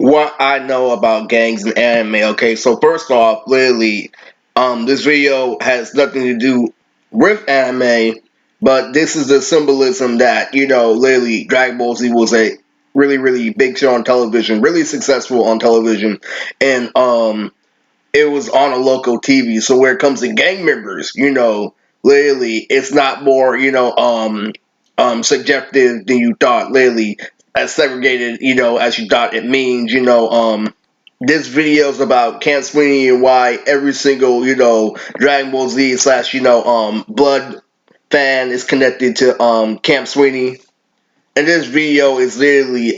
what I know about gangs and anime. Okay, so first off, literally, this video has nothing to do with anime, but this is the symbolism that literally, Dragon Ball Z was a really, really big show on television, really successful on television, and it was on a local TV. So where it comes to gang members, literally, it's not more, subjective than you thought. Literally, as segregated, as you thought it means. This video is about Camp Sweeney and why every single, Dragon Ball Z slash, Blood fan is connected to Camp Sweeney. And this video is literally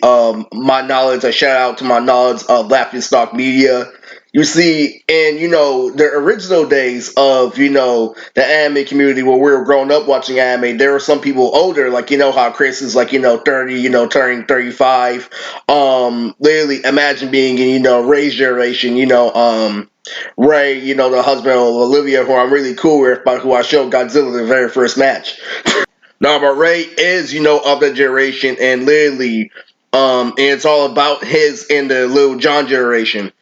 my knowledge, a shout out to my knowledge of Laughing Stock Media. You see, in the original days of the anime community where we were growing up watching anime, there were some people older, like how Chris is like 30, turning 35. Literally, imagine being in Ray's generation, Ray, the husband of Olivia, who I'm really cool with, but who I showed Godzilla the very first match. Now, but Ray is, of the generation, and literally, and it's all about his and the Little John generation.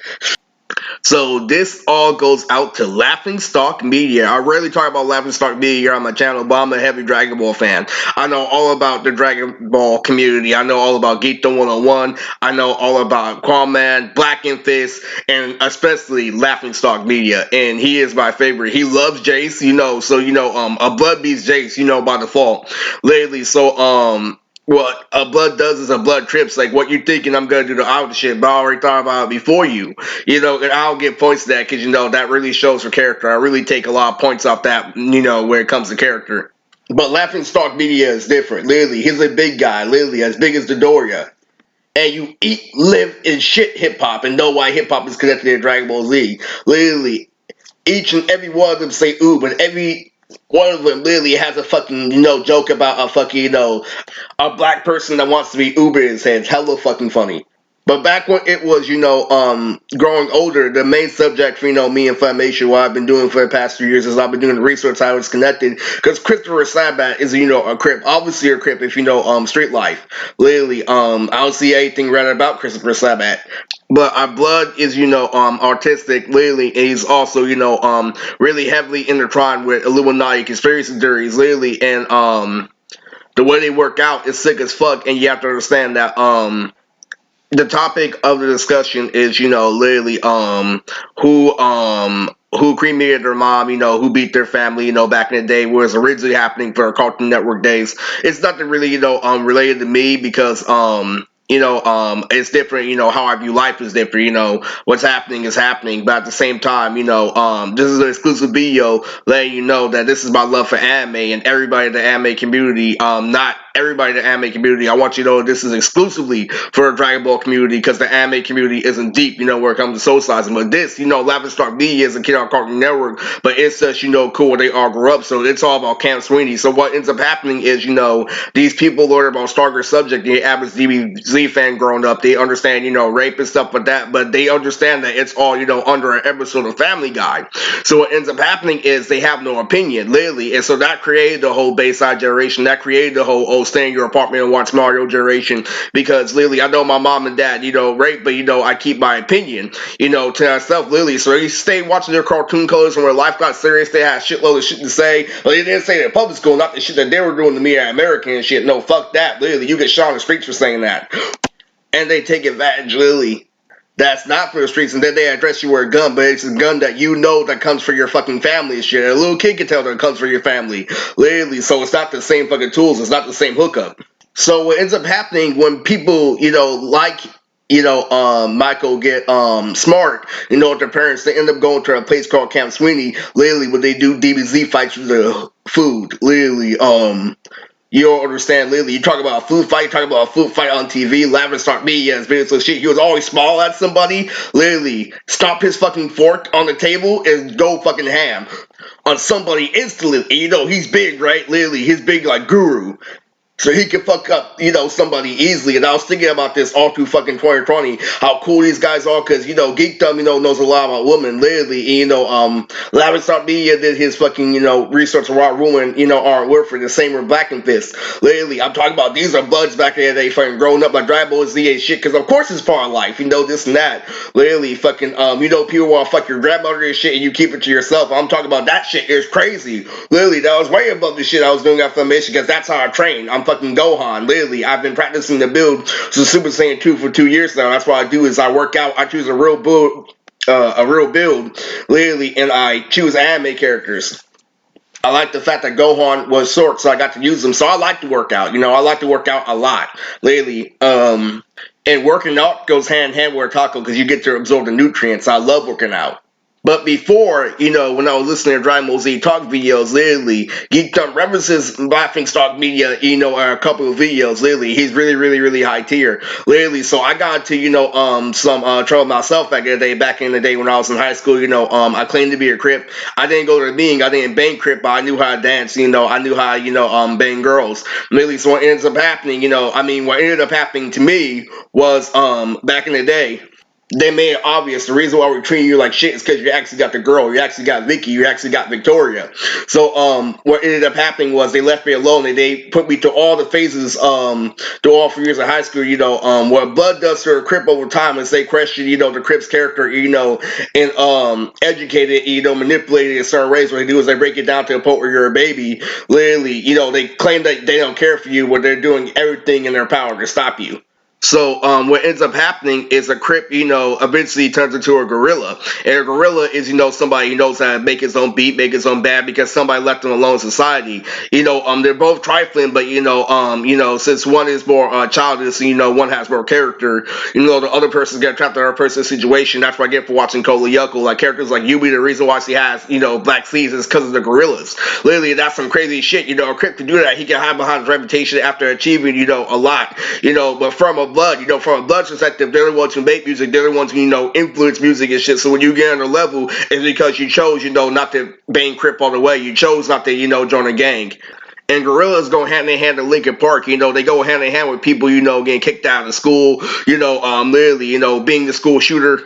So this all goes out to Laughing Stock Media. I rarely talk about Laughing Stock Media here on my channel, but I'm a heavy Dragon Ball fan. I know all about the Dragon Ball community. I know all about Geekdom 101. I know all about Aquaman, Black and Fist, and especially Laughing Stock Media. And he is my favorite. He loves Jace, so a blood beats Jace, by default. Lately, so what a blood does is a blood trips. Like, what you thinking I'm gonna do the opposite shit, but I already thought about it before you. And I don't get points to that because, that really shows for character. I really take a lot of points off that, where it comes to character. But Laughing Stock Media is different. Literally, he's a big guy, literally as big as Dodoria. And you eat, live, and shit hip-hop and know why hip-hop is connected to Dragon Ball Z. Literally, each and every one of them say ooh, but every one of them literally has a fucking, joke about a fucking, a black person that wants to be Uber in his head. It's hella fucking funny. But back when it was, growing older, the main subject for, me and Funimation, what I've been doing for the past 3 years is I've been doing the research how it's connected. Because Christopher Sabat is, a Crip. Obviously a Crip if you know, Street Life. Literally, I don't see anything right about Christopher Sabat. But our blood is, artistic, literally, and he's also, really heavily intertwined with Illuminati conspiracy theories, literally, and, the way they work out is sick as fuck, and you have to understand that, the topic of the discussion is, literally, who cremated their mom, who beat their family, back in the day, where it was originally happening for Cartoon Network days. It's nothing really, related to me because, it's different, how I view life is different, what's happening is happening, but at the same time, this is an exclusive video letting you know that this is my love for anime and everybody in the anime community, not everybody in the anime community. I want you to know this is exclusively for the Dragon Ball community because the anime community isn't deep, where it comes to socializing. But this, Laughing Stock Media is a kid on Cartoon Network, but it's just, cool where they all grew up. So it's all about Camp Sweeney. So what ends up happening is, these people learn about Starker Subject, the average DBZ fan growing up, they understand, rape and stuff like that, but they understand that it's all, under an episode of Family Guy. So what ends up happening is they have no opinion, literally. And so that created the whole Bayside generation. That created the whole, stay in your apartment and watch Mario generation, because literally I know my mom and dad, rape, but I keep my opinion, to myself, literally. So they stayed watching their cartoon colors, and when life got serious, they had a shitload of shit to say. Well, they didn't say that in public school, not the shit that they were doing to me at American and shit. No, fuck that, literally. You get shot on the streets for saying that. And they take advantage, literally. That's not for the streets, and then they address you with a gun, but it's a gun that that comes for your fucking family and shit. And a little kid can tell that it comes for your family, literally. So it's not the same fucking tools, it's not the same hookup. So what ends up happening when people, like, Michael get smart, with their parents, they end up going to a place called Camp Sweeney, literally, where they do DBZ fights with the food, literally, you don't understand, literally. You talk about a food fight, on TV, Laughing Stock Media, as big as shit. He was always small at somebody, literally, stop his fucking fork on the table and go fucking ham on somebody instantly. And he's big, right? Literally, he's big like Guru. So he can fuck up, somebody easily. And I was thinking about this all through fucking 2020, how cool these guys are, because, Geekdom, knows a lot about women, literally. And, Lavish Media did his fucking, research on Raw Ruin, Aaron Wilford, the same with Black and Fist. Literally, I'm talking about these are buds back in the day, fucking growing up like Dragon Ball Z and shit, because of course it's part of life, this and that. Literally, fucking, people want to fuck your grandmother and shit, and you keep it to yourself. I'm talking about that shit is crazy. Literally, that was way above the shit I was doing at Filmation, because that's how I train. I'm fucking Gohan. Literally, I've been practicing to build Super Saiyan 2 for 2 years now. That's what I do is I work out. I choose a real build, literally, and I choose anime characters. I like the fact that Gohan was short, so I got to use them. So I like to work out. I like to work out a lot. Literally, and working out goes hand in hand with taco because you get to absorb the nutrients. I love working out. But before, when I was listening to Dragon Ball Z talk videos, literally, Geekdom references Laughing Stock Media, a couple of videos, literally. He's really, really, really high tier, literally. So I got to, some trouble myself back in the day when I was in high school, I claimed to be a Crip. I didn't go to the meeting, I didn't bang Crip, but I knew how to dance, I knew how to, bang girls, literally. So what ends up happening, what ended up happening to me was, back in the day, they made it obvious the reason why we're treating you like shit is because you actually got the girl, you actually got Vicky, you actually got Victoria. So what ended up happening was they left me alone and they put me through all the phases through all 4 years of high school, what Blood does to a Crip over time is they question, the Crip's character, and educate it, manipulate it in certain ways. What they do is they break it down to a point where you're a baby. Literally, they claim that they don't care for you when they're doing everything in their power to stop you. So what ends up happening is a Crip, eventually turns into a gorilla. And a gorilla is, somebody who knows how to make his own beat, make his own bad because somebody left them alone in society. They're both trifling, but since one is more childish, one has more character. The other person's get trapped in her person's situation. That's what I get for watching Kola Yuko. Like characters like Yubi, the reason why she has, black sleeves is because of the gorillas. Literally, that's some crazy shit. A Crip to do that, he can hide behind his reputation after achieving, a lot. But from a Blood, from a Blood perspective, they're the ones who make music, they're the ones who, influence music and shit. So when you get on the level, it's because you chose, not to bang Crip all the way. You chose not to, join a gang. And gorillas go hand in hand to Linkin Park. They go hand in hand with people, getting kicked out of school, literally, being the school shooter.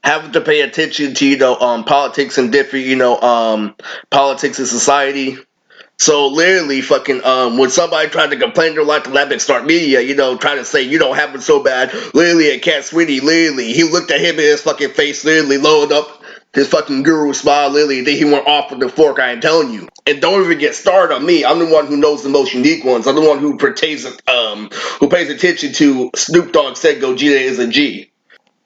Having to pay attention to, politics and different, politics in society. So literally, fucking, when somebody tried to complain to like the Lavish Stock Media, trying to say, have it so bad, literally, at Cat Sweeney, literally, he looked at him in his fucking face, literally, lowered up his fucking guru smile, literally, then he went off with the fork, I am telling you. And don't even get started on me. I'm the one who knows the most unique ones. I'm the one who pays attention to Snoop Dogg said Gogeta is a G.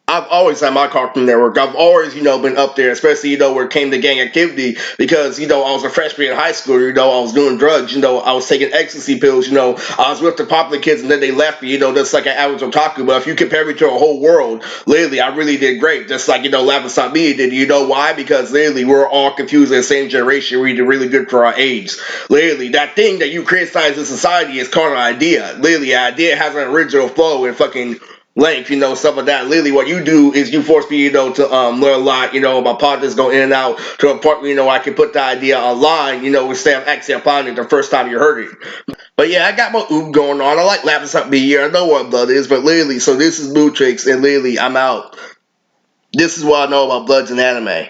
I've always had my Cartoon Network. I've always, been up there, especially, where it came to gang activity because, I was a freshman in high school, I was doing drugs, I was taking ecstasy pills, I was with the popular kids and then they left me, just like an average otaku. But if you compare me to a whole world, literally, I really did great. Just like, Lavish Stock Media did. You know why? Because literally, we're all confused in the same generation. We did really good for our age. Literally, that thing that you criticize in society is called an idea. Literally, an idea has an original flow and fucking length, stuff like that. Literally, what you do is you force me, to learn a lot, my partners go in and out to a point where, I can put the idea online, instead of actually applying it the first time you heard it. But yeah, I got my oop going on. I like Lavish Stock Media. I know what Blood is, but literally, so this is Blue Tricks, and literally, I'm out. This is what I know about Bloods and anime.